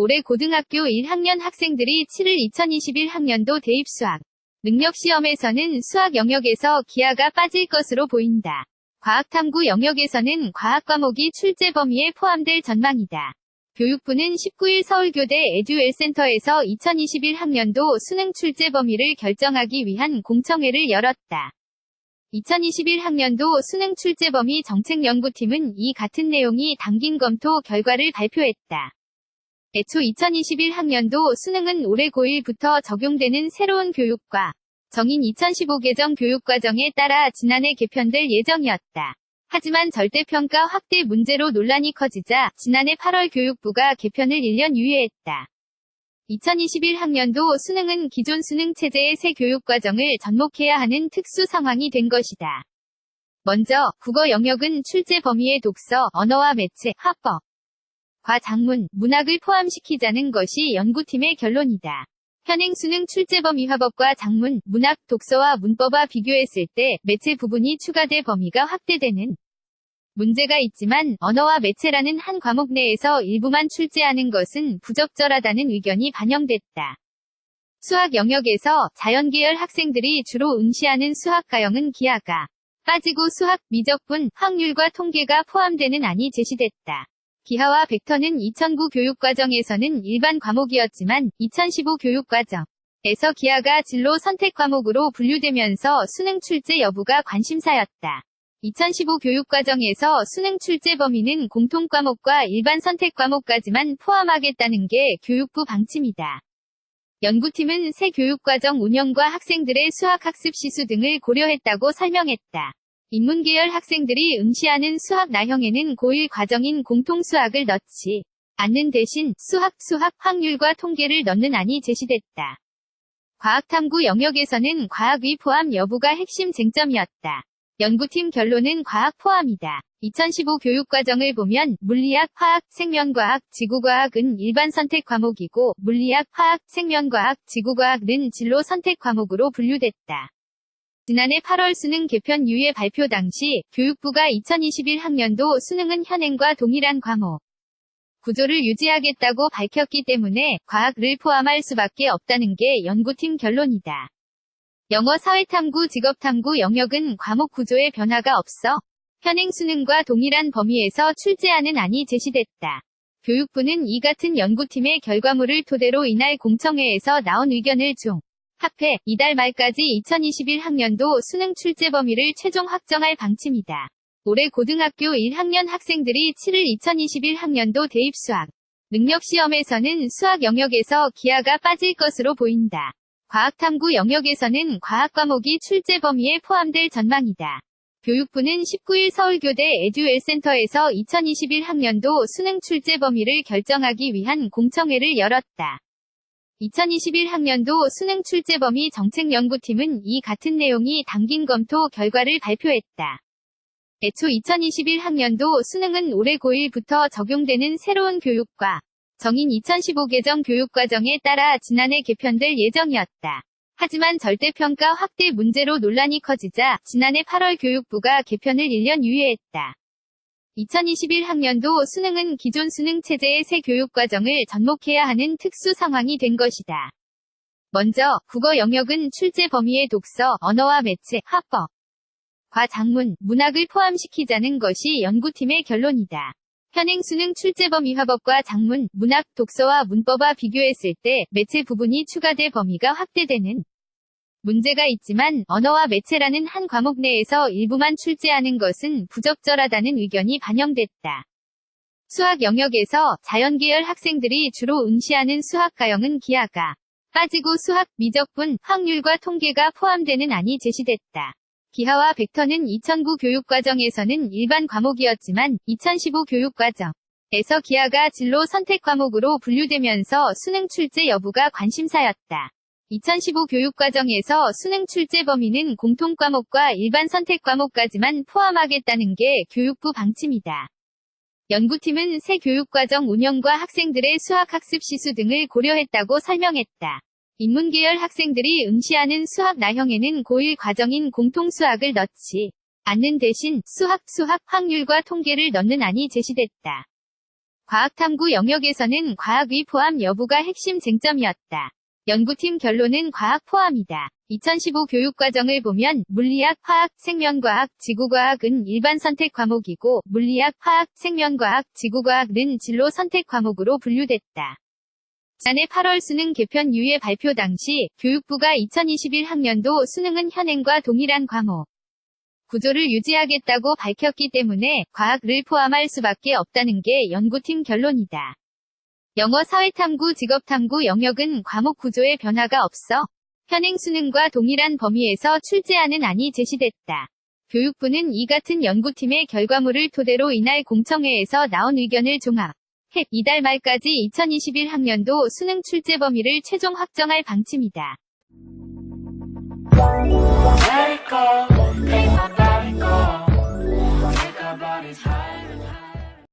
올해 고등학교 1학년 학생들이 치를 2021학년도 대입수학 능력시험에서는 수학 영역에서 기하가 빠질 것으로 보인다. 과학탐구 영역에서는 과학 과목이 출제 범위에 포함될 전망이다. 교육부는 19일 서울교대 에듀웰센터에서 2021학년도 수능 출제 범위를 결정하기 위한 공청회를 열었다. 2021학년도 수능 출제 범위 정책연구팀은 이 같은 내용이 담긴 검토 결과를 발표했다. 애초 2021학년도 수능은 올해 고1부터 적용되는 새로운 교육과 정인 2015 개정 교육과정에 따라 지난해 개편될 예정이었다. 하지만 절대평가 확대 문제로 논란이 커지자 지난해 8월 교육부가 개편을 1년 유예했다. 2021학년도 수능은 기존 수능 체제의 새 교육과정을 접목해야 하는 특수 상황이 된 것이다. 먼저 국어 영역은 출제 범위에 독서, 언어와 매체, 화법, 과 작문, 문학을 포함시키자는 것이 연구팀의 결론이다. 현행 수능 출제 범위 화법과 작문, 문학, 독서와 문법과 비교했을 때 매체 부분이 추가돼 범위가 확대되는 문제가 있지만 언어와 매체라는 한 과목 내에서 일부만 출제하는 것은 부적절하다는 의견이 반영됐다. 수학 영역에서 자연계열 학생들이 주로 응시하는 수학 가형은 기하가 빠지고 수학, 미적분, 확률과 통계가 포함되는 안이 제시됐다. 기하와 벡터는 2009 교육과정에서는 일반 과목이었지만 2015 교육과정에서 기하가 진로 선택 과목으로 분류되면서 수능 출제 여부가 관심사였다. 2015 교육과정에서 수능 출제 범위는 공통과목과 일반 선택 과목까지만 포함하겠다는 게 교육부 방침이다. 연구팀은 새 교육과정 운영과 학생들의 수학학습 시수 등을 고려했다고 설명했다. 인문계열 학생들이 응시하는 수학 나형에는 고1 과정인 공통수학을 넣지 않는 대신 수학, 확률과 통계를 넣는 안이 제시됐다. 과학탐구 영역에서는 과학의 포함 여부가 핵심 쟁점이었다. 연구팀 결론은 과학 포함이다. 2015 교육과정을 보면 물리학, 화학, 생명과학, 지구과학은 일반 선택 과목이고 물리학, 화학, 생명과학, 지구과학은 진로 선택 과목으로 분류됐다. 지난해 8월 수능 개편 유예 발표 당시 교육부가 2021학년도 수능은 현행과 동일한 과목 구조를 유지하겠다고 밝혔기 때문에 과학을 포함할 수밖에 없다는 게 연구팀 결론이다. 영어 사회탐구 직업탐구 영역은 과목 구조에 변화가 없어 현행 수능과 동일한 범위에서 출제하는 안이 제시됐다. 교육부는 이 같은 연구팀의 결과물을 토대로 이날 공청회에서 나온 의견을 합해 이달 말까지 2021학년도 수능 출제 범위를 최종 확정할 방침이다. 올해 고등학교 1학년 학생들이 치를 2021학년도 대입수학 능력시험에서는 수학 영역에서 기하가 빠질 것으로 보인다. 과학탐구 영역에서는 과학 과목이 출제 범위에 포함될 전망이다. 교육부는 19일 서울교대 에듀웰센터에서 2021학년도 수능 출제 범위를 결정하기 위한 공청회를 열었다. 2021학년도 수능 출제 범위 정책연구팀은 이 같은 내용이 담긴 검토 결과를 발표했다. 애초 2021학년도 수능은 올해 고1부터 적용되는 새로운 교육과 정인 2015 개정 교육과정에 따라 지난해 개편될 예정이었다. 하지만 절대평가 확대 문제로 논란이 커지자 지난해 8월 교육부가 개편을 1년 유예했다. 2021학년도 수능은 기존 수능 체제의 새 교육과정을 접목해야 하는 특수 상황이 된 것이다. 먼저 국어 영역은 출제 범위에 독서, 언어와 매체, 화법, 과 작문, 문학을 포함시키자는 것이 연구팀의 결론이다. 현행 수능 출제 범위 화법과 작문, 문학, 독서와 문법과 비교했을 때 매체 부분이 추가돼 범위가 확대되는 문제가 있지만 언어와 매체라는 한 과목 내에서 일부만 출제하는 것은 부적절하다는 의견이 반영됐다. 수학 영역에서 자연계열 학생들이 주로 응시하는 수학 가형은 기하가 빠지고 수학, 미적분, 확률과 통계가 포함되는 안이 제시됐다. 기하와 벡터는 2009 교육과정에서는 일반 과목이었지만 2015 교육과정에서 기하가 진로 선택 과목으로 분류되면서 수능 출제 여부가 관심사였다. 2015 교육과정에서 수능 출제 범위는 공통과목과 일반 선택 과목까지만 포함하겠다는 게 교육부 방침이다. 연구팀은 새 교육과정 운영과 학생들의 수학학습 시수 등을 고려했다고 설명했다. 인문계열 학생들이 응시하는 수학 나형에는 고1 과정인 공통수학을 넣지 않는 대신 수학, 확률과 통계를 넣는 안이 제시됐다. 과학탐구 영역에서는 과학의 포함 여부가 핵심 쟁점이었다. 연구팀 결론은 과학 포함이다. 2015 교육과정을 보면 물리학, 화학, 생명과학, 지구과학은 일반 선택 과목이고 물리학, 화학, 생명과학, 지구과학은 진로 선택 과목으로 분류됐다. 지난해 8월 수능 개편 유예 발표 당시 교육부가 2021 학년도 수능은 현행과 동일한 과목 구조를 유지하겠다고 밝혔기 때문에 과학을 포함할 수밖에 없다는 게 연구팀 결론이다. 영어 사회탐구 직업탐구 영역은 과목 구조에 변화가 없어 현행 수능과 동일한 범위에서 출제하는 안이 제시됐다. 교육부는 이 같은 연구팀의 결과물을 토대로 이날 공청회에서 나온 의견을 종합해 이달 말까지 2021 학년도 수능 출제 범위를 최종 확정할 방침이다. Let it go, make my body go. Take our bodies higher and higher.